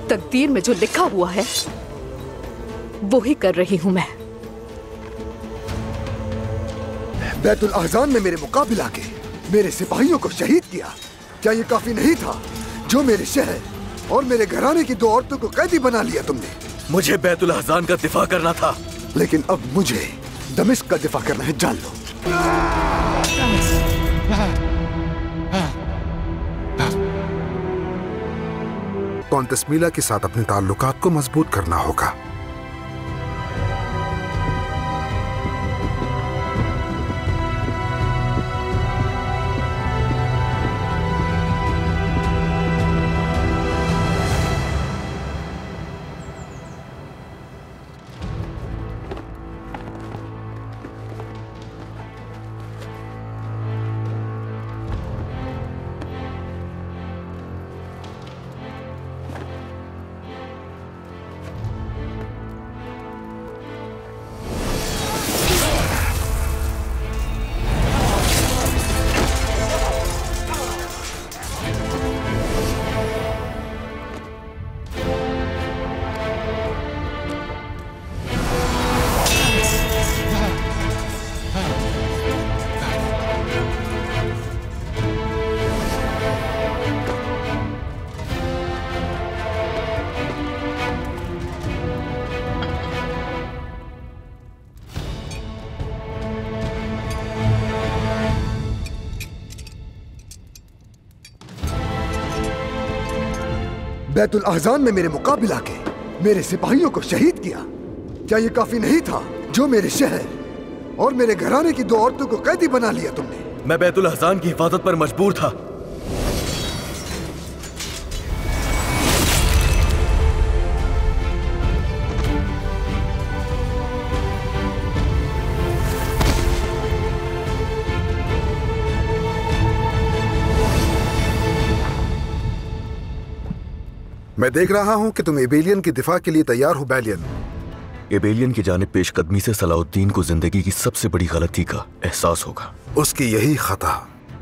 तकदीर में जो लिखा हुआ है वो ही कर रही हूं मैं। बैतुल अहज़ान में मेरे मुकाबिला के मेरे सिपाहियों को शहीद किया। क्या ये काफी नहीं था जो मेरे शहर और मेरे घराने की 2 औरतों को कैदी बना लिया तुमने? मुझे बैतुल अहज़ान का दिफा करना था, लेकिन अब मुझे दमिश्क का दिफा करना है, जान लो। कौंतस्मीला के साथ अपने ताल्लुकात को मजबूत करना होगा। बैतुल अहज़ान में मेरे मुकाबिला के मेरे सिपाहियों को शहीद किया। क्या ये काफी नहीं था जो मेरे शहर और मेरे घराने की 2 औरतों को कैदी बना लिया तुमने? मैं बैतुल अहज़ान की हिफाजत पर मजबूर था। मैं देख रहा हूं कि तुम एबेलियन की दिफा के लिए तैयार हो बैलियन। एबेलियन की जानिब पेशकदमी से सलाहुद्दीन को जिंदगी की सबसे बड़ी गलती का एहसास होगा। उसकी यही खता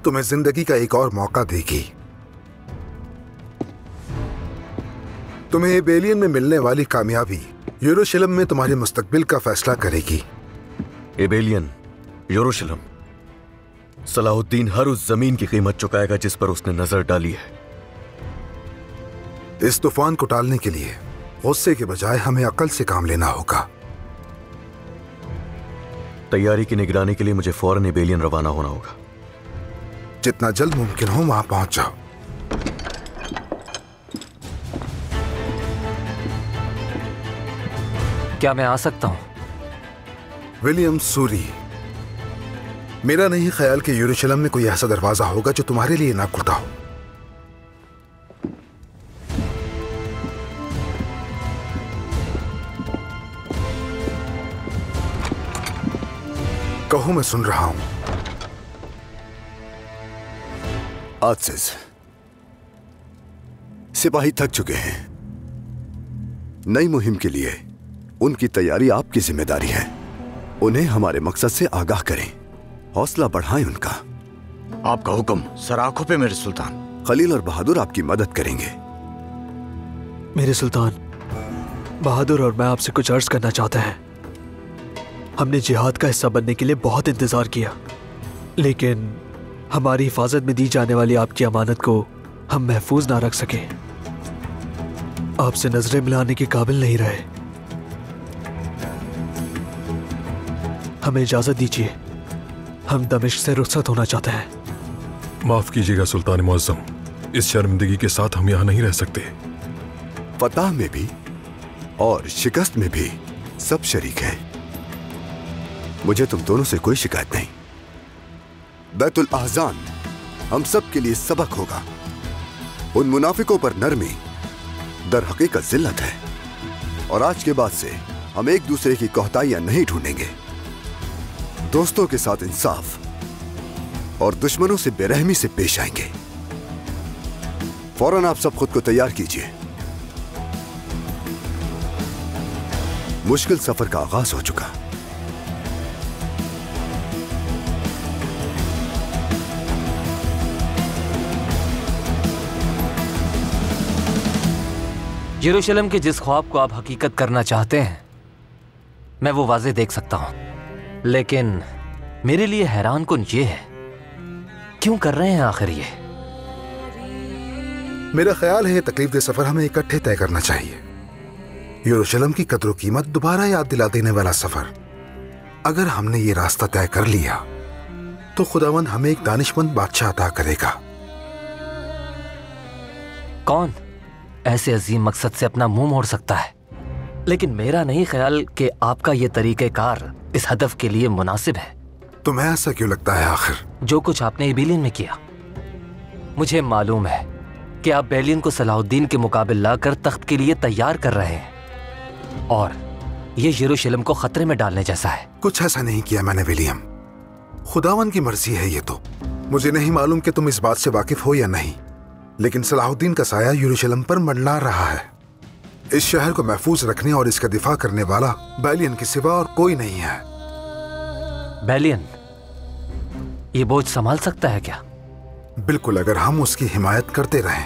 तुम्हें जिंदगी का एक और मौका देगी। तुम्हें एबेलियन में मिलने वाली कामयाबी यरूशलेम में तुम्हारे मुस्तकबिल का फैसला करेगी। एबेलियन, यरूशलेम, सलाहुद्दीन हर उस जमीन की कीमत चुकाएगा जिस पर उसने नजर डाली है। इस तूफान को टालने के लिए गुस्से के बजाय हमें अकल से काम लेना होगा। तैयारी की निगरानी के लिए मुझे फौरन एबेलियन रवाना होना होगा। जितना जल्द मुमकिन हो वहां पहुंच जाओ। क्या मैं आ सकता हूं? विलियम सूरी, मेरा नहीं ख्याल कि यरूशलेम में कोई ऐसा दरवाजा होगा जो तुम्हारे लिए ना खुलता हो। कहो, मैं सुन रहा हूं। आज़िज़, सिपाही थक चुके हैं। नई मुहिम के लिए उनकी तैयारी आपकी जिम्मेदारी है। उन्हें हमारे मकसद से आगाह करें, हौसला बढ़ाएं उनका। आपका हुक्म सर आंखों पे मेरे सुल्तान। खलील और बहादुर आपकी मदद करेंगे। मेरे सुल्तान, बहादुर और मैं आपसे कुछ अर्ज करना चाहते हैं। हमने जिहाद का हिस्सा बनने के लिए बहुत इंतजार किया, लेकिन हमारी हिफाजत में दी जाने वाली आपकी अमानत को हम महफूज ना रख सके। आपसे नजरें मिलाने के काबिल नहीं रहे। हमें इजाजत दीजिए, हम दमिश्क से रुखसत होना चाहते हैं। माफ कीजिएगा सुल्तान मुअज्जम, इस शर्मिंदगी के साथ हम यहाँ नहीं रह सकते। फतह में भी और शिकस्त में भी सब शरीक हैं। मुझे तुम दोनों से कोई शिकायत नहीं। बैतुल अहज़ान हम सब के लिए सबक होगा। उन मुनाफिकों पर नरमी दर हकीकत जिल्लत है, और आज के बाद से हम एक दूसरे की कोताहियां नहीं ढूंढेंगे। दोस्तों के साथ इंसाफ और दुश्मनों से बेरहमी से पेश आएंगे। फौरन आप सब खुद को तैयार कीजिए। मुश्किल सफर का आगाज हो चुका। यरूशलेम के जिस ख्वाब को आप हकीकत करना चाहते हैं मैं वो वाज़े देख सकता हूं, लेकिन मेरे लिए हैरान कुन ये है, क्यों कर रहे हैं आखिर ये? मेरा ख्याल है ये तकलीफ दे सफर हमें इकट्ठे तय करना चाहिए। यरूशलेम की कद्र कीमत दोबारा याद दिला देने वाला सफर। अगर हमने ये रास्ता तय कर लिया तो खुदावंद हमें एक दानिशमंद बादशाह अता करेगा। कौन ऐसे अजीम मकसद से अपना मुंह मोड़ सकता है? लेकिन मेरा नहीं ख्याल कि आपका ये तरीक़ेकार इस हदफ के लिए मुनासिब है। तुम्हें ऐसा क्यों लगता है आखिर? जो कुछ आपने एबेलियन में किया, मुझे मालूम है कि आप बेलियन को सलाहुद्दीन के मुकाबले लाकर तख्त के लिए तैयार कर रहे हैं, और ये यरूशलेम को खतरे में डालने जैसा है। कुछ ऐसा नहीं किया मैंने विलियम, खुदावन की मर्जी है ये तो। मुझे नहीं मालूम कि तुम इस बात से वाकिफ हो या नहीं, लेकिन सलाहुद्दीन का साया यरूशलेम पर मंडला रहा है। इस शहर को महफूज रखने और इसका दिफा करने वाला बेलियन के सिवा और कोई नहीं है। बेलियन ये बोझ संभाल सकता है क्या? बिल्कुल, अगर हम उसकी हिमायत करते रहें।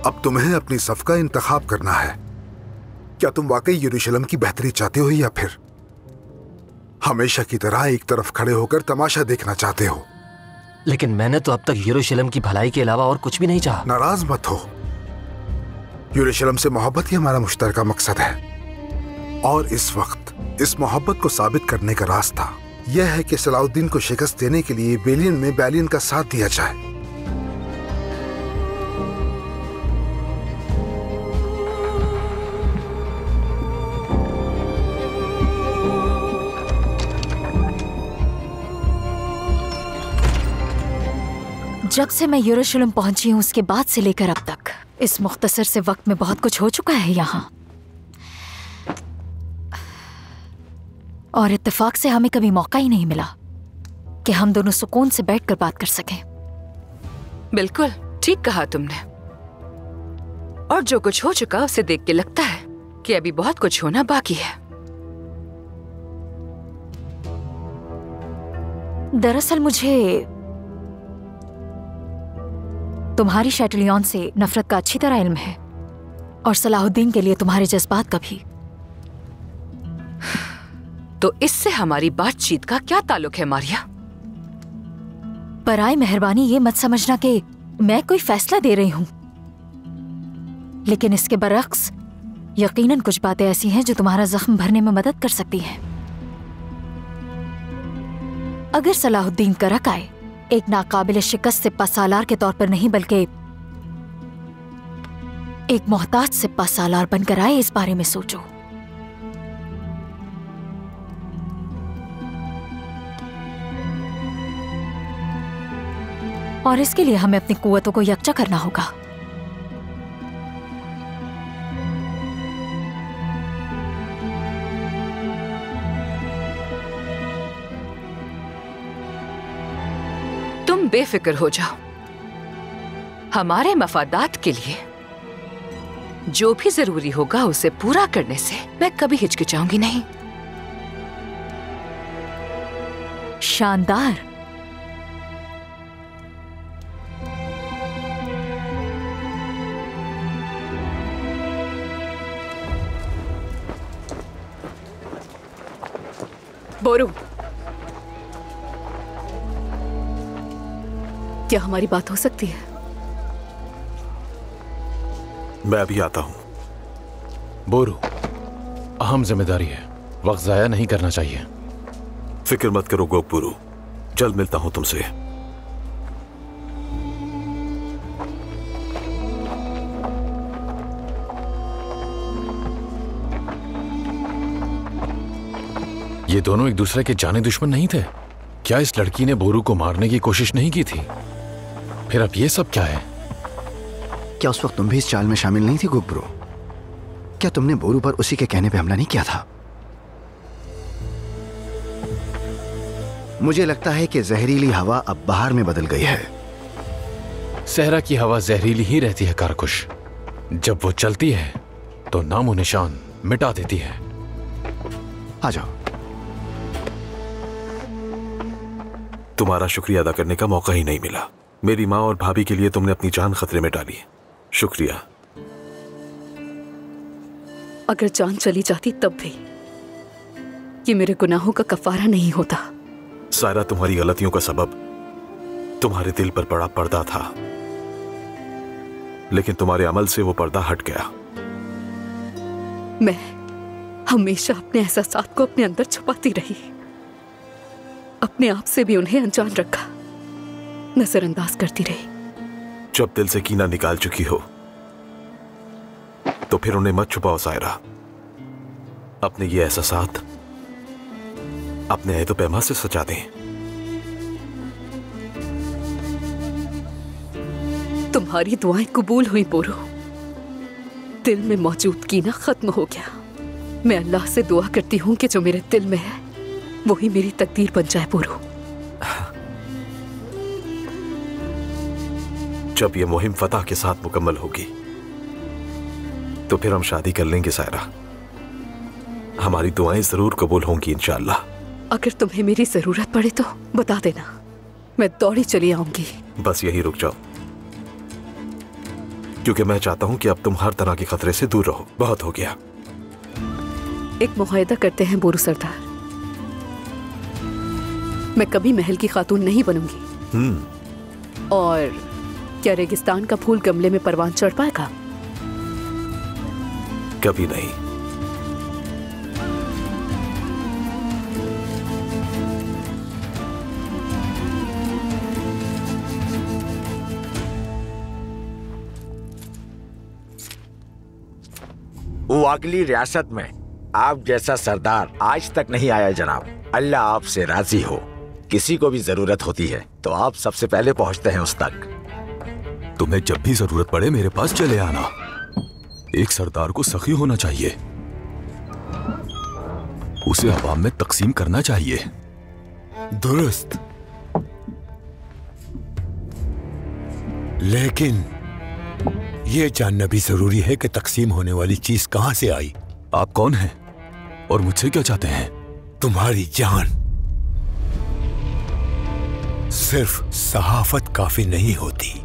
अब तुम्हें अपनी सफ का इंतखाब करना है। क्या तुम वाकई यरूशलेम की बेहतरी चाहते हो या फिर हमेशा की तरह एक तरफ खड़े होकर तमाशा देखना चाहते हो? लेकिन मैंने तो अब तक यरूशलेम की भलाई के अलावा और कुछ भी नहीं चाहा। नाराज मत हो, यरूशलेम से मोहब्बत ही हमारा मुश्तरका मकसद है, और इस वक्त इस मोहब्बत को साबित करने का रास्ता यह है कि सलाहुद्दीन को शिकस्त देने के लिए बेलियन में बेलियन का साथ दिया जाए। जब से मैं यरूशलेम पहुंची हूं उसके बाद से लेकर अब तक इस मुख्तसर से वक्त में बहुत कुछ हो चुका है यहाँ, और इत्तेफाक से हमें कभी मौका ही नहीं मिला कि हम दोनों सुकून से बैठकर बात कर सकें। बिल्कुल ठीक कहा तुमने, और जो कुछ हो चुका उसे देख के लगता है कि अभी बहुत कुछ होना बाकी है। दरअसल मुझे तुम्हारी शैटलियन से नफरत का अच्छी तरह इल्म है, और सलाहुद्दीन के लिए तुम्हारे जज्बात का भी। तो इससे हमारी बातचीत का क्या ताल्लुक है मारिया? बराए मेहरबानी ये मत समझना कि मैं कोई फैसला दे रही हूं, लेकिन इसके बरअक्स यकीनन कुछ बातें ऐसी हैं जो तुम्हारा जख्म भरने में मदद कर सकती हैं। अगर सलाहुद्दीन करक आए एक नाकाबिल शिकस्त सिप्पा सालार के तौर पर नहीं, बल्कि एक मोहताज सिप्पा सालार बनकर आए, इस बारे में सोचो। और इसके लिए हमें अपनी कुव्वतों को यकजा करना होगा। तुम बेफिक्र हो जाओ, हमारे मफादात के लिए जो भी जरूरी होगा उसे पूरा करने से मैं कभी हिचकिचाऊंगी नहीं। शानदार। बोरू, क्या हमारी बात हो सकती है? मैं अभी आता हूं। बोरू, अहम जिम्मेदारी है, वक्त जाया नहीं करना चाहिए। फिक्र मत करो गोकबुरु, जल्द मिलता हूं तुमसे। ये दोनों एक दूसरे के जाने दुश्मन नहीं थे? क्या इस लड़की ने बोरू को मारने की कोशिश नहीं की थी? फिर अब ये सब क्या है? क्या उस वक्त तुम भी इस चाल में शामिल नहीं थी गोकबुरु? क्या तुमने बोरू पर उसी के कहने पे हमला नहीं किया था? मुझे लगता है कि जहरीली हवा अब बाहर में बदल गई है। सहरा की हवा जहरीली ही रहती है कारकुश। जब वो चलती है तो नामो निशान मिटा देती है। आ जाओ। तुम्हारा शुक्रिया अदा करने का मौका ही नहीं मिला। मेरी माँ और भाभी के लिए तुमने अपनी जान खतरे में डाली। शुक्रिया। अगर जान चली जाती तब भी ये मेरे गुनाहों का कफारा नहीं होता। सायरा, तुम्हारी गलतियों का सबब तुम्हारे दिल पर बड़ा पर्दा था, लेकिन तुम्हारे अमल से वो पर्दा हट गया। मैं हमेशा अपने एहसासात को अपने अंदर छुपाती रही, अपने आप से भी उन्हें अनजान रखा, नजरअंदाज करती रही। जब दिल से कीना निकाल चुकी हो तो फिर उन्हें मत छुपाओ सायरा। अपने ये एहसासात अपने ऐतो पैमा से सजा दें। तुम्हारी दुआएं कबूल हुई बोरू। दिल में मौजूद कीना खत्म हो गया। मैं अल्लाह से दुआ करती हूँ कि जो मेरे दिल में है वही मेरी तकदीर बन जाए बोरू। जब ये मुहिम फतह के साथ मुकम्मल होगी तो फिर हम शादी कर लेंगे सायरा। हमारी दुआएं जरूर कबूल होंगी इंशाअल्लाह। अगर तुम्हें मेरी जरूरत पड़े तो बता देना, मैं दौड़ी चली आऊंगी। बस यही रुक जाओ, क्योंकि मैं चाहता हूं कि अब तुम हर तरह के खतरे से दूर रहो। बहुत हो गया। एक मुआहदा करते हैं बोरू सरदार, मैं कभी महल की खातून नहीं बनूंगी। और क्या रेगिस्तान का फूल गमले में परवान चढ़ पाएगा? कभी नहीं। वो अगली रियासत में आप जैसा सरदार आज तक नहीं आया जनाब। अल्लाह आपसे राजी हो। किसी को भी जरूरत होती है तो आप सबसे पहले पहुंचते हैं उस तक। तुम्हें जब भी जरूरत पड़े मेरे पास चले आना। एक सरदार को सखी होना चाहिए, उसे अवाम में तकसीम करना चाहिए। दुरुस्त, लेकिन यह जानना भी जरूरी है कि तकसीम होने वाली चीज कहां से आई। आप कौन हैं और मुझसे क्या चाहते हैं? तुम्हारी जान। सिर्फ सहाफत काफी नहीं होती।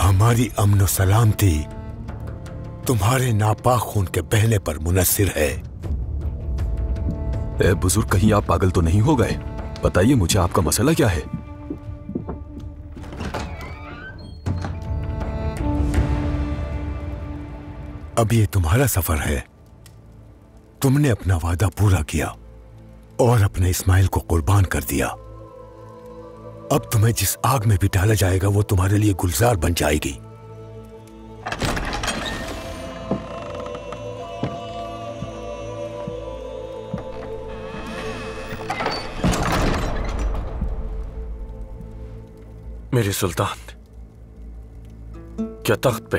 हमारी अमन और सलामती तुम्हारे नापाक खून के बहने पर मुनस्सिर है। ए बुजुर्ग, कहीं आप पागल तो नहीं हो गए? बताइए मुझे आपका मसला क्या है? अब ये तुम्हारा सफर है। तुमने अपना वादा पूरा किया और अपने इस्माइल को कुर्बान कर दिया। अब तुम्हें जिस आग में भी डाला जाएगा वो तुम्हारे लिए गुलजार बन जाएगी। मेरे सुल्तान, क्या तख्त पे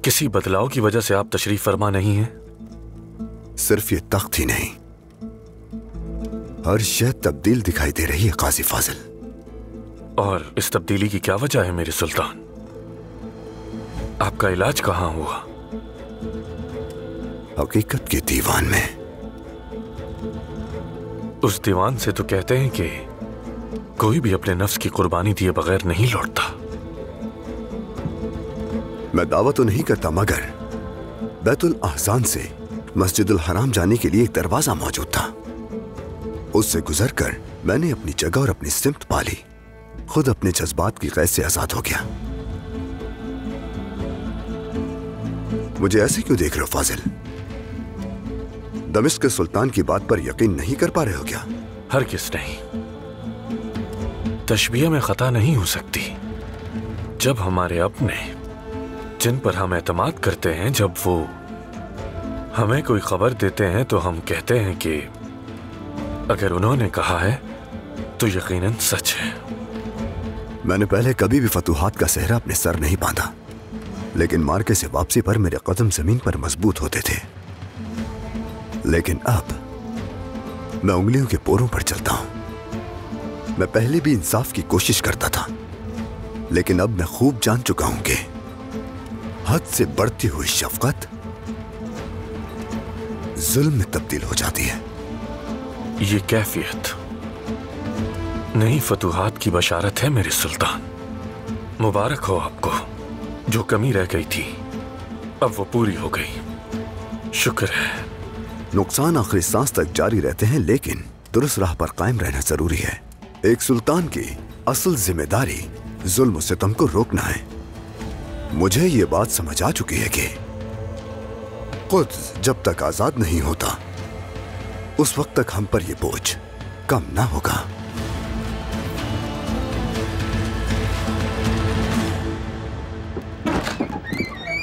किसी बदलाव की वजह से आप तशरीफ फरमा नहीं हैं? सिर्फ ये तख्त ही नहीं, हर शय तब्दील दिखाई दे रही है काजी फाजिल। और इस तब्दीली की क्या वजह है मेरे सुल्तान? आपका इलाज कहां हुआ? हकीकत के दीवान में। उस दीवान से तो कहते हैं कि कोई भी अपने नफ्स की कुर्बानी दिए बगैर नहीं लौटता। मैं दावा तो नहीं करता, मगर बैतुल अहसान से मस्जिदुल हराम जाने के लिए एक दरवाजा मौजूद था। उससे गुजरकर मैंने अपनी जगह और अपनी सिमत पाली। खुद अपने जज्बात की कैद से आजाद हो गया। मुझे ऐसे क्यों देख रहे हो फाजिल? दमिश्क के सुल्तान की बात पर यकीन नहीं कर पा रहे हो क्या? हरगिज़ नहीं। तशबीह में खता नहीं हो सकती। जब हमारे अपने, जिन पर हम एतमाद करते हैं, जब वो हमें कोई खबर देते हैं तो हम कहते हैं कि अगर उन्होंने कहा है तो यकीनन सच है। मैंने पहले कभी भी फतूहात का सेहरा अपने सर नहीं बांधा, लेकिन मार्के से वापसी पर मेरे कदम जमीन पर मजबूत होते थे। लेकिन अब मैं उंगलियों के पोरों पर चलता हूं। मैं पहले भी इंसाफ की कोशिश करता था, लेकिन अब मैं खूब जान चुका हूं कि हद से बढ़ती हुई शफकत जुल्म में तब्दील हो जाती है। ये कैफियत नई फतूहात की बशारत है मेरे सुल्तान। मुबारक हो आपको। जो कमी रह गई थी अब वो पूरी हो गई। शुक्र है। नुकसान आखिरी सांस तक जारी रहते हैं, लेकिन दुरुस्त राह पर कायम रहना जरूरी है। एक सुल्तान की असल जिम्मेदारी जुल्म सितम को रोकना है। मुझे ये बात समझ आ चुकी है कि खुद जब तक आजाद नहीं होता उस वक्त तक हम पर यह बोझ कम ना होगा।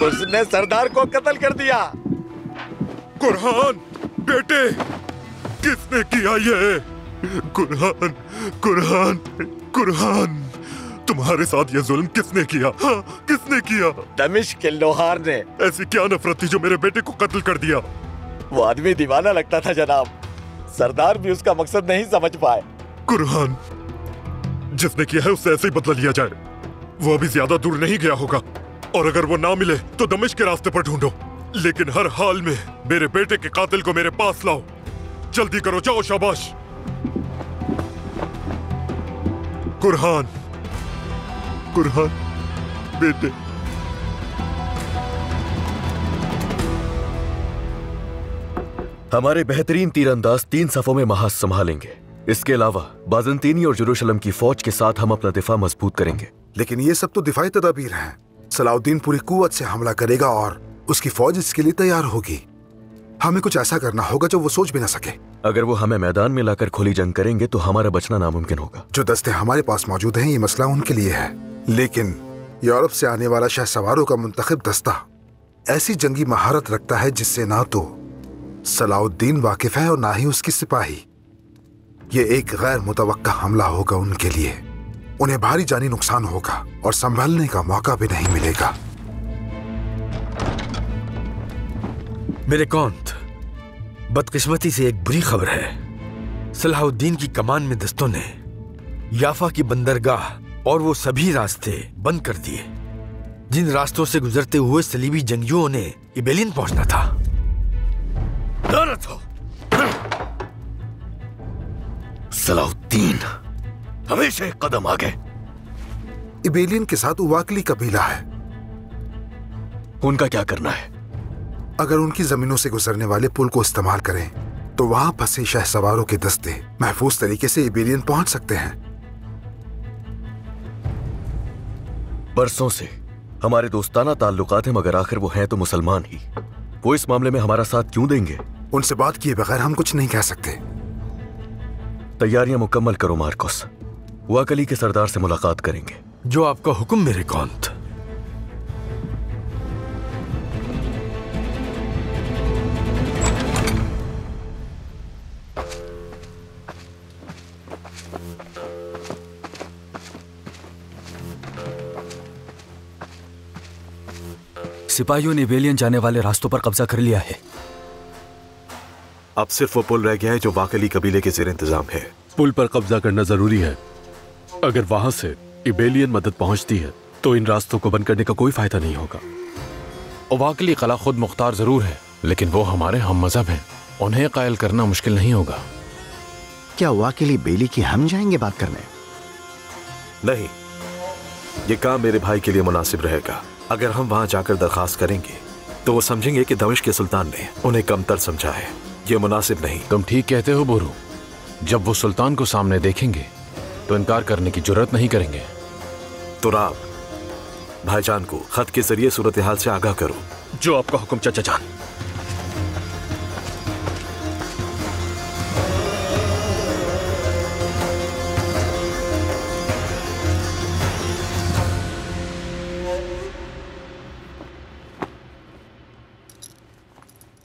उसने सरदार को कत्ल कर दिया। कुरहान बेटे, किसने किया ये? कुरहान, कुरहान, कुरहान, तुम्हारे साथ ये जुल्म किसने किया? हाँ, किसने किया? दमिश्क के लोहार ने। ऐसी क्या नफरत थी जो मेरे बेटे को कत्ल कर दिया? वो आदमी दीवाना लगता था जनाब। सरदार भी उसका मकसद नहीं समझ पाए। कुरहान, जिसने किया है उससे ऐसे ही बदला लिया जाए। वो अभी ज्यादा दूर नहीं गया होगा, और अगर वो ना मिले तो दमिश्क के रास्ते पर ढूंढो, लेकिन हर हाल में मेरे बेटे के कातिल को मेरे पास लाओ। जल्दी करो, जाओ। शाबाश। कुरहान, कुरहान बेटे। हमारे बेहतरीन तीरंदाज 3 सफों में महाज संभालेंगे। इसके अलावा बाज़ंतीनी और यरूशलेम की फौज के साथ हम अपना दिफा मजबूत करेंगे। लेकिन ये सब तो दिफाई तदाबीर हैं। सलाउद्दीन पूरी कुव्वत से हमला करेगा और उसकी फौज इसके लिए तैयार होगी। हमें कुछ ऐसा करना होगा जो वो सोच भी ना सके। अगर वो हमें मैदान में लाकर खुली जंग करेंगे तो हमारा बचना नामुमकिन होगा। जो दस्ते हमारे पास मौजूद हैं, ये मसला उनके लिए है, लेकिन यूरोप से आने वाला शहसवारों का मुंतखब दस्ता ऐसी जंगी महारत रखता है जिससे ना तो सलाउद्दीन वाकिफ है और ना ही उसकी सिपाही। ये एक गैर मुतवक्का हमला होगा उनके लिए। उन्हें भारी जानी नुकसान होगा और संभलने का मौका भी नहीं मिलेगा। मेरे कौंत, बदकिस्मती से एक बुरी खबर है। सलाहुद्दीन की कमान में दस्तों ने याफा की बंदरगाह और वो सभी रास्ते बंद कर दिए जिन रास्तों से गुजरते हुए सलीबी जंगियों ने इबेलियन पहुंचना था। लानत हो! सलाहुद्दीन हमेशा एक कदम आगे। इबेलियन के साथ उवाकली कबीला है। उनका क्या करना है? अगर उनकी जमीनों से गुजरने वाले पुल को इस्तेमाल करें तो वहां फंसे शहसवारों के दस्ते महफूज तरीके से इबेलियन पहुंच सकते हैं। बरसों से हमारे दोस्ताना ताल्लुकात हैं, मगर आखिर वो हैं तो मुसलमान ही। वो इस मामले में हमारा साथ क्यों देंगे? उनसे बात किए बगैर हम कुछ नहीं कह सकते। तैयारियां मुकम्मल करो मार्कोस। वाकली के सरदार से मुलाकात करेंगे। जो आपका हुक्म मेरे कौंत। सिपाहियों ने इबेलियन जाने वाले रास्तों पर कब्जा कर लिया है। अब सिर्फ वो पुल रह गया है जो वाकली कबीले के ज़ेर इंतजाम है। पुल पर कब्जा करना जरूरी है। अगर वहां से इबेलियन मदद पहुंचती है तो इन रास्तों को बंद करने का कोई फायदा नहीं होगा। और वाकली कला खुद मुख्तार जरूर है, लेकिन वो हमारे हम मजहब हैं। उन्हें कायल करना मुश्किल नहीं होगा। क्या वाकली बेली की हम जाएंगे बात करने? नहीं, ये काम मेरे भाई के लिए मुनासिब रहेगा। अगर हम वहां जाकर दरखास्त करेंगे तो वो समझेंगे कि दमिश्क के सुल्तान ने उन्हें कमतर समझा है। ये मुनासिब नहीं। तुम ठीक कहते हो बोरू। जब वो सुल्तान को सामने देखेंगे तो इनकार करने की जुर्रत नहीं करेंगे। तुराब, भाईजान को खत के जरिए सूरत हाल से आगाह करो। जो आपका हुक्म चाचा जान।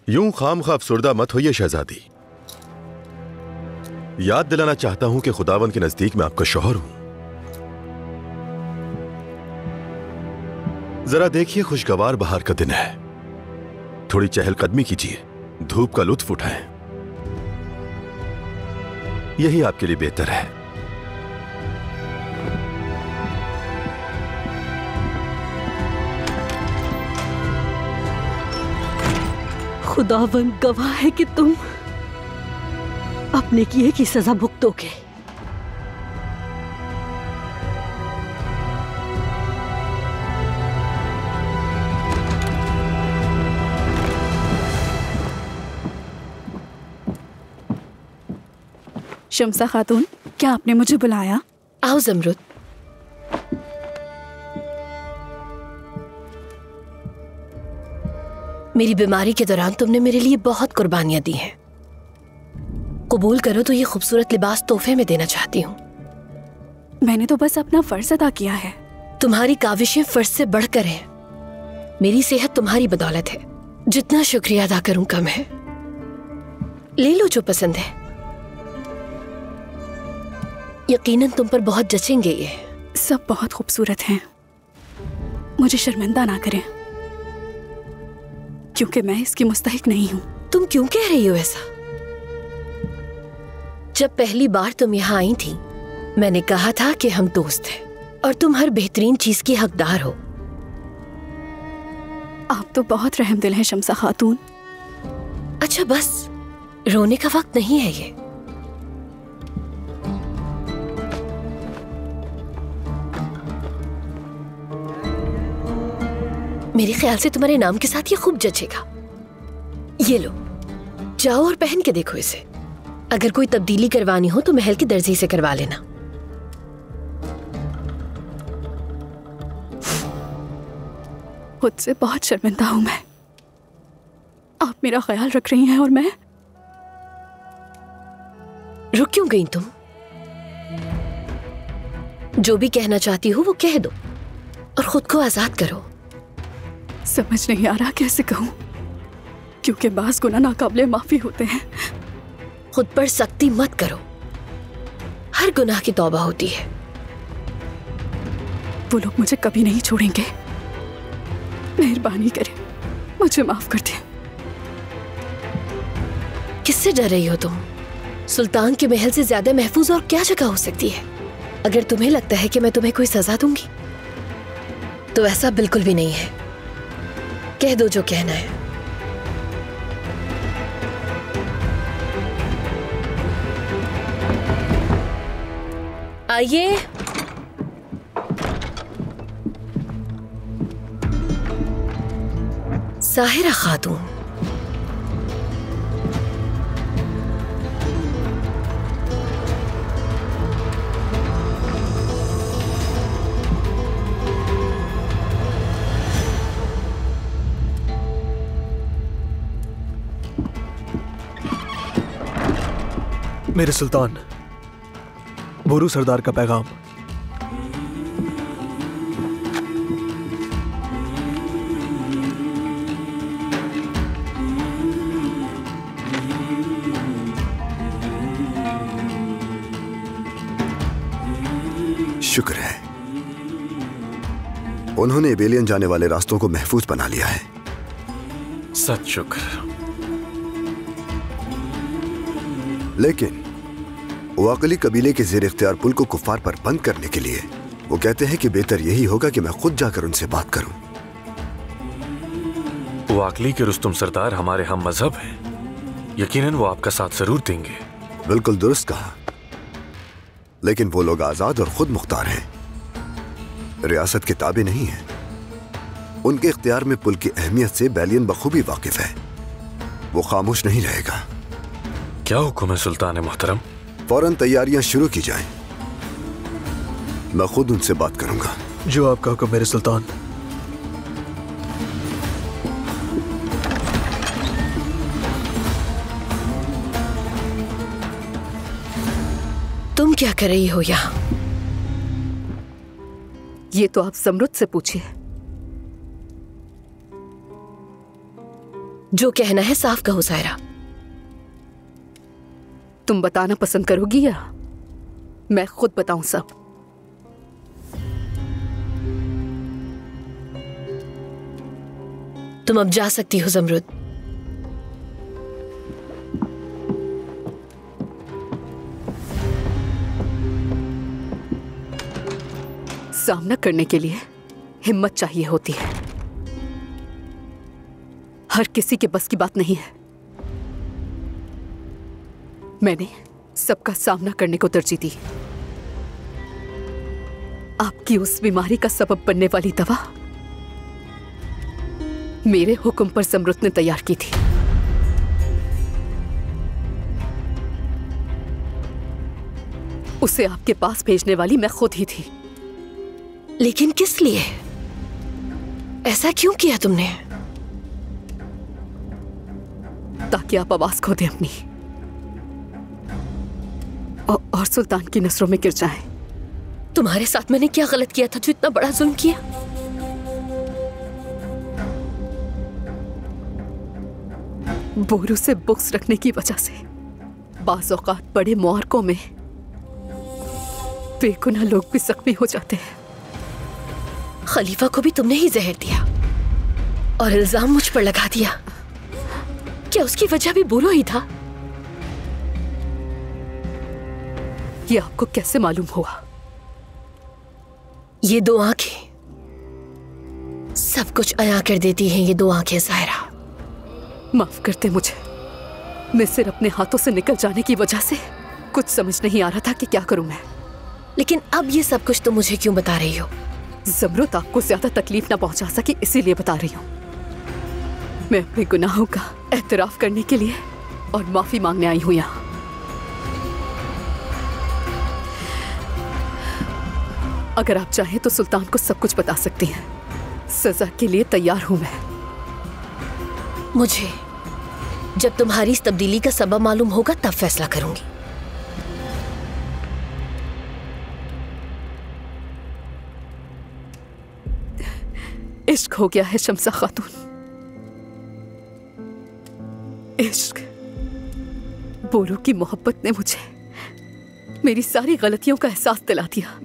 यूं खामखा अफसुर्दा मत होइए शहजादी। याद दिलाना चाहता हूं कि खुदावन के नजदीक मैं आपका शौहर हूं। जरा देखिए, खुशगवार बहार का दिन है। थोड़ी चहलकदमी कीजिए, धूप का लुत्फ उठाएं। यही आपके लिए बेहतर है। खुदावन गवाह है कि तुम अपने किए की सजा भुगतोगे। शम्सा खातून, क्या आपने मुझे बुलाया? आओ ज़मरुद। मेरी बीमारी के दौरान तुमने मेरे लिए बहुत कुर्बानियां दी हैं। कबूल करो तो ये खूबसूरत लिबास तोहफे में देना चाहती हूँ। मैंने तो बस अपना फर्ज अदा किया है। तुम्हारी काविशें फर्ज से बढ़कर हैं। मेरी सेहत तुम्हारी बदौलत है। जितना शुक्रिया अदा करूं कम है। ले लो जो पसंद है। यकीनन तुम पर बहुत जचेंगे ये। सब बहुत खूबसूरत हैं। मुझे शर्मिंदा ना करें, क्योंकि मैं इसकी मुस्तहिक नहीं हूं। तुम क्यों कह रही हो ऐसा? जब पहली बार तुम यहाँ आई थी, मैंने कहा था कि हम दोस्त हैं और तुम हर बेहतरीन चीज की हकदार हो। आप तो बहुत रहमदिल हैं शम्सा खातून। अच्छा बस, रोने का वक्त नहीं है ये। मेरे ख्याल से तुम्हारे नाम के साथ ये खूब जचेगा। ये लो, जाओ और पहन के देखो इसे। अगर कोई तब्दीली करवानी हो तो महल के दर्जी से करवा लेना। खुद से बहुत शर्मिंदा हूं मैं। आप मेरा ख्याल रख रही हैं और मैं रुक क्यों गई तुम? जो भी कहना चाहती हो वो कह दो और खुद को आजाद करो। समझ नहीं आ रहा कैसे कहूं, क्योंकि बास गुनाह नाकाबिले माफी होते हैं। खुद पर सख्ती मत करो। हर गुनाह की तौबा होती है। वो लोग मुझे कभी नहीं छोड़ेंगे। मेहरबानी करें, मुझे माफ कर दें। किससे डर रही हो तुम? सुल्तान के महल से ज्यादा महफूज और क्या जगह हो सकती है? अगर तुम्हें लगता है कि मैं तुम्हें कोई सजा दूंगी तो ऐसा बिल्कुल भी नहीं है। कह दो जो कहना है। आइए। साहिरा खातून। मेरे सुल्तान, बोरू सरदार का पैगाम। शुक्र है, उन्होंने एबेलियन जाने वाले रास्तों को महफूज बना लिया है। सच शुक्र। लेकिन वाकली कबीले के ज़ेर इख्तियार पुल को कुफ्फार पर बंद करने के लिए वो कहते हैं कि बेहतर यही होगा कि मैं खुद जाकर उनसे बात करूं। वाकली के रुस्तुम सरदार हमारे हम मजहब हैं। यकीनन वो आपका साथ जरूर देंगे। बिल्कुल दुरुस्त कहा। लेकिन वो लोग आजाद और खुद मुख्तार हैं, रियासत के ताबे नहीं है। उनके इख्तियार में पुल की अहमियत से बेलियन बखूबी वाकिफ है। वो खामोश नहीं रहेगा। क्या हुक्म है सुल्तान मोहतरम? फौरन तैयारियां शुरू की जाएं। मैं खुद उनसे बात करूंगा। जो आपका हुक्म मेरे सुल्तान। तुम क्या कर रही हो यहाँ? ये तो आप ज़मरुद से पूछिए। जो कहना है साफ कहो सायरा। तुम बताना पसंद करोगी या मैं खुद बताऊं सब? तुम अब जा सकती हो ज़मरुद। सामना करने के लिए हिम्मत चाहिए होती है। हर किसी के बस की बात नहीं है। मैंने सबका सामना करने को तरजीह दी। आपकी उस बीमारी का सबब बनने वाली दवा मेरे हुक्म पर ज़मरुद ने तैयार की थी। उसे आपके पास भेजने वाली मैं खुद ही थी। लेकिन किस लिए? ऐसा क्यों किया तुमने? ताकि आप आवाज खो दें अपनी और सुल्तान की नजरों में गिर जाएं। तुम्हारे साथ मैंने क्या गलत किया था जो इतना बड़ा जुल्म किया? बोरू से बुक्स रखने की वजह से बाज़ औक़ात बड़े मुआरकों में बेगुनाह लोग भी जख्मी हो जाते हैं। खलीफा को भी तुमने ही जहर दिया और इल्जाम मुझ पर लगा दिया। क्या उसकी वजह भी बोरो ही था? ये आपको कैसे मालूम हुआ? ये दो आंखें सब कुछ अया कर देती हैं। ये दो आंखें ज़ाहिरा। माफ करते मुझे, मैं सिर्फ अपने हाथों से निकल जाने की वजह से कुछ समझ नहीं आ रहा था कि क्या करूं मैं। लेकिन अब ये सब कुछ तो मुझे क्यों बता रही हो? ज़मरुद आपको ज्यादा तकलीफ ना पहुंचा सके इसीलिए बता रही हूँ। मैं अपने गुनाहों का एतराफ करने के लिए और माफी मांगने आई हूँ यहाँ। अगर आप चाहें तो सुल्तान को सब कुछ बता सकती हैं। सजा के लिए तैयार हूं मैं। मुझे जब तुम्हारी इस तब्दीली का सबब मालूम होगा तब फैसला करूंगी। इश्क हो गया है शम्सा खातून। इश्क। बोरू की मोहब्बत ने मुझे मेरी सारी गलतियों का एहसास दिला दिया।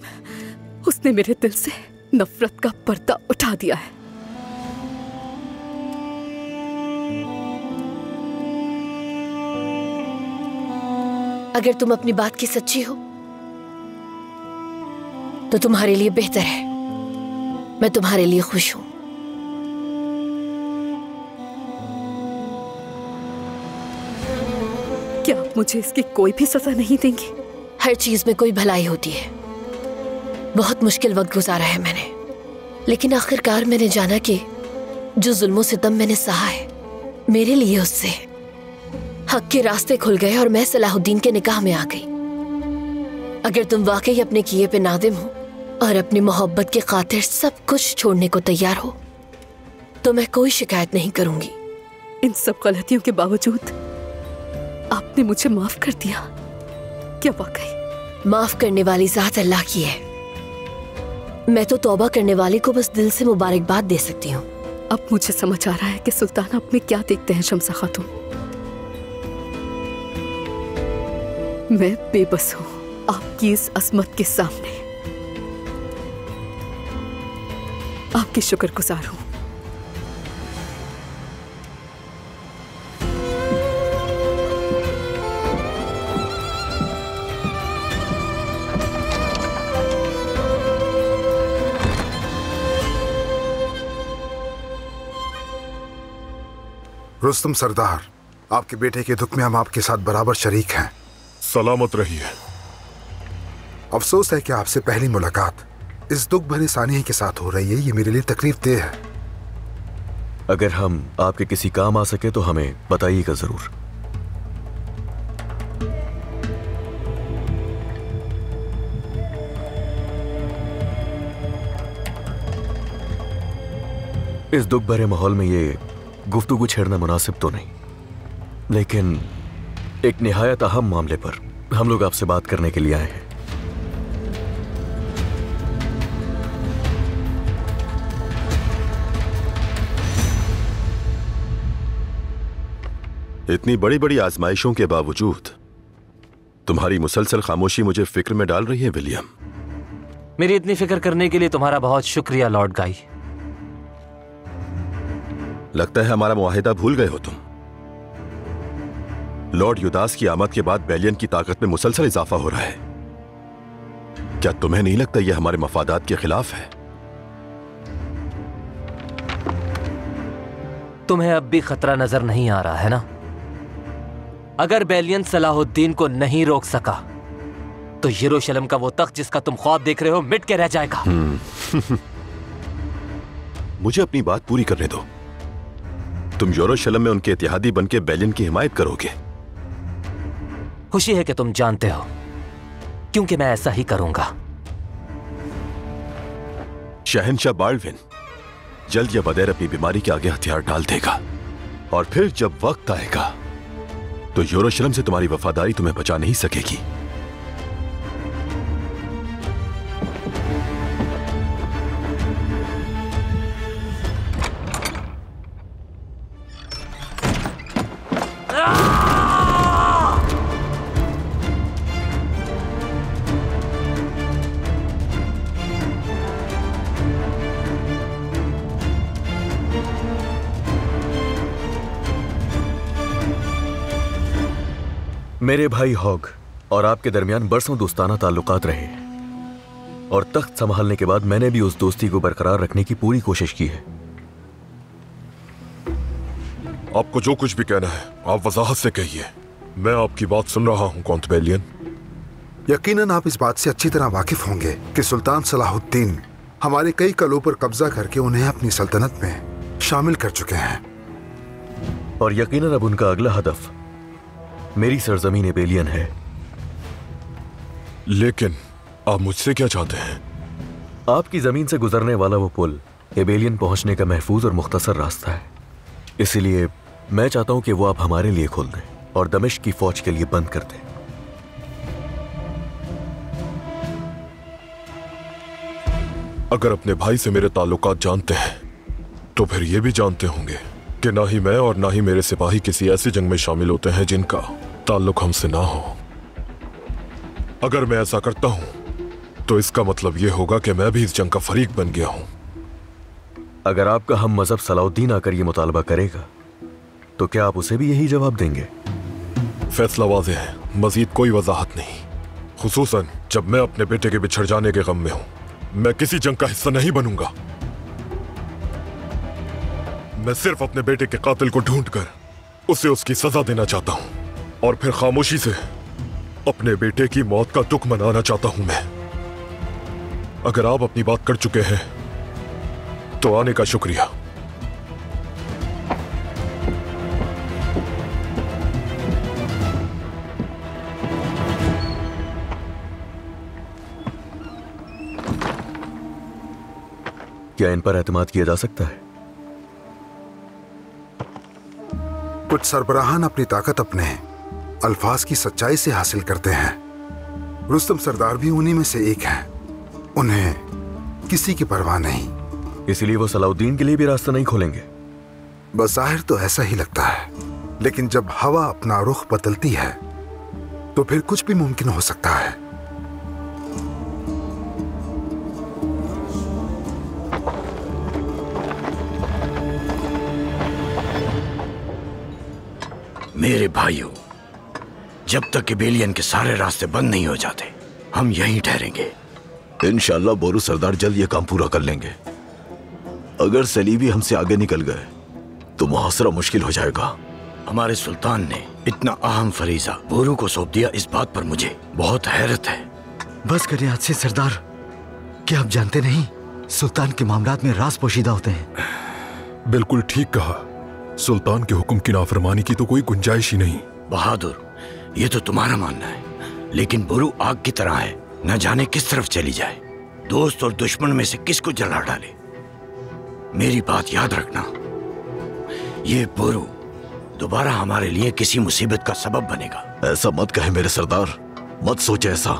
उसने मेरे दिल से नफरत का पर्दा उठा दिया है। अगर तुम अपनी बात की सच्ची हो तो तुम्हारे लिए बेहतर है। मैं तुम्हारे लिए खुश हूं। क्या आप मुझे इसकी कोई भी सजा नहीं देंगी? हर चीज में कोई भलाई होती है। बहुत मुश्किल वक्त गुजारा है मैंने, लेकिन आखिरकार मैंने जाना कि जो जुल्मों सितम मैंने सहा है, मेरे लिए उससे हक के रास्ते खुल गए और मैं सलाहुद्दीन के निकाह में आ गई। अगर तुम वाकई अपने किए पे नादिम हो और अपनी मोहब्बत की खातिर सब कुछ छोड़ने को तैयार हो तो मैं कोई शिकायत नहीं करूंगी। इन सब गलतियों के बावजूद आपने मुझे माफ कर दिया। क्या वाकई? माफ करने वाली जात अल्लाह की है। मैं तो तौबा करने वाले को बस दिल से मुबारकबाद दे सकती हूँ। अब मुझे समझ आ रहा है कि सुल्तान आप में क्या देखते हैं शम्सा खातून। मैं बेबस हूँ आपकी इस अजमत के सामने। आपकी शुक्रगुजार हूँ। रुस्तम सरदार, आपके बेटे के दुख में हम आपके साथ बराबर शरीक हैं। सलामत रहिए। अफसोस है कि आपसे पहली मुलाकात इस दुख भरे सानिया के साथ हो रही है। ये मेरे लिए तकलीफ देह है। अगर हम आपके किसी काम आ सके तो हमें बताइएगा जरूर। इस दुख भरे माहौल में ये गुफ्तगू छेड़ना मुनासिब तो नहीं, लेकिन एक निहायत अहम मामले पर हम लोग आपसे बात करने के लिए आए हैं। इतनी बड़ी बड़ी आजमाइशों के बावजूद तुम्हारी मुसलसल खामोशी मुझे फिक्र में डाल रही है विलियम। मेरी इतनी फिक्र करने के लिए तुम्हारा बहुत शुक्रिया लॉर्ड गाई। लगता है हमारा मुआहिदा भूल गए हो तुम। लॉर्ड युदास की आमद के बाद बेलियन की ताकत में मुसलसल इजाफा हो रहा है। क्या तुम्हें नहीं लगता यह हमारे मफादात के खिलाफ है? तुम्हें अब भी खतरा नजर नहीं आ रहा है ना? अगर बेलियन सलाहुद्दीन को नहीं रोक सका तो यरूशलेम का वो तख्त जिसका तुम ख्वाब देख रहे हो मिट के रह जाएगा। मुझे अपनी बात पूरी करने दो। तुम यरूशलेम में उनके इत्तेहादी बनके बेलियन की हिमायत करोगे? खुशी है कि तुम जानते हो क्योंकि मैं ऐसा ही करूंगा। शहनशाह बाल्डविन जल्द या बदेर अपनी बीमारी के आगे हथियार डाल देगा, और फिर जब वक्त आएगा तो यरूशलेम से तुम्हारी वफादारी तुम्हें बचा नहीं सकेगी। मेरे भाई हॉग और आपके दरमियान बरसों दोस्ताना ताल्लुकात रहे हैं, और तख्त संभालने के बाद मैंने भी उस दोस्ती को बरकरार रखने की पूरी कोशिश की है। आपको जो कुछ भी कहना है आप वजाहत से कहिए, मैं आपकी बात सुन रहा हूं काउंट बेलियन। यकीनन आप इस बात से अच्छी तरह वाकिफ होंगे कि सुल्तान सलाहुद्दीन हमारे कई कलों पर कब्जा करके उन्हें अपनी सल्तनत में शामिल कर चुके हैं, और यकीनन अब उनका अगला हदफ मेरी सरजमीन एबेलियन है। लेकिन आप मुझसे क्या चाहते हैं? आपकी जमीन से गुजरने वाला वो पुल एबेलियन पहुंचने का महफूज और मुख्तसर रास्ता है, इसलिए मैं चाहता हूं कि वो आप हमारे लिए खोल दें और दमिश्क की फौज के लिए बंद कर दें। अगर अपने भाई से मेरे ताल्लुकात जानते हैं तो फिर ये भी जानते होंगे कि ना ही मैं और ना ही मेरे सिपाही किसी ऐसी जंग में शामिल होते हैं जिनका ताल्लुक हमसे ना हो। अगर मैं ऐसा करता हूं तो इसका मतलब यह होगा कि मैं भी इस जंग का फरीक बन गया हूं। अगर आपका हम मजहब सलाउद्दीन आकर यह मुतालबा करेगा तो क्या आप उसे भी यही जवाब देंगे? फैसला वाज़ेह है, मजीद कोई वजाहत नहीं। खुसूसन जब मैं अपने बेटे के बिछड़ जाने के गम में हूं। मैं किसी जंग का हिस्सा नहीं बनूंगा। मैं सिर्फ अपने बेटे के कातिल को ढूंढकर उसे उसकी सजा देना चाहता हूं, और फिर खामोशी से अपने बेटे की मौत का दुख मनाना चाहता हूं मैं। अगर आप अपनी बात कर चुके हैं तो आने का शुक्रिया। क्या इन पर एतमाद किया जा सकता है? कुछ सरबराहान अपनी ताकत अपने अल्फाज की सच्चाई से हासिल करते हैं। रुस्तम सरदार भी उन्हीं में से एक हैं। उन्हें किसी की परवाह नहीं, इसलिए वो सलाउद्दीन के लिए भी रास्ता नहीं खोलेंगे। बज़ाहिर तो ऐसा ही लगता है, लेकिन जब हवा अपना रुख बदलती है तो फिर कुछ भी मुमकिन हो सकता है। मेरे भाइयों, जब तक एबेलियन के सारे रास्ते बंद नहीं हो जाते हम यहीं ठहरेंगे। इंशाअल्लाह बोरू सरदार जल्द ये काम पूरा कर लेंगे। अगर सलीबी हमसे आगे निकल गए तो मुहासरा मुश्किल हो जाएगा। हमारे सुल्तान ने इतना अहम फरीजा बोरू को सौंप दिया, इस बात पर मुझे बहुत हैरत है। बस करिए हद से सरदार, क्या आप जानते नहीं सुल्तान के मामलात में राज पोशीदा होते हैं। बिल्कुल ठीक कहा, सुल्तान के हुक्म की नाफरमानी की तो कोई गुंजाइश ही नहीं। बहादुर, ये तो तुम्हारा मानना है, लेकिन बोरू आग की तरह है, न जाने किस तरफ चली जाए, दोस्त और दुश्मन में से किसको जला डाले। मेरी बात याद रखना, ये बोरू दोबारा हमारे लिए किसी मुसीबत का सबब बनेगा। ऐसा मत कहे मेरे सरदार, मत सोचे ऐसा।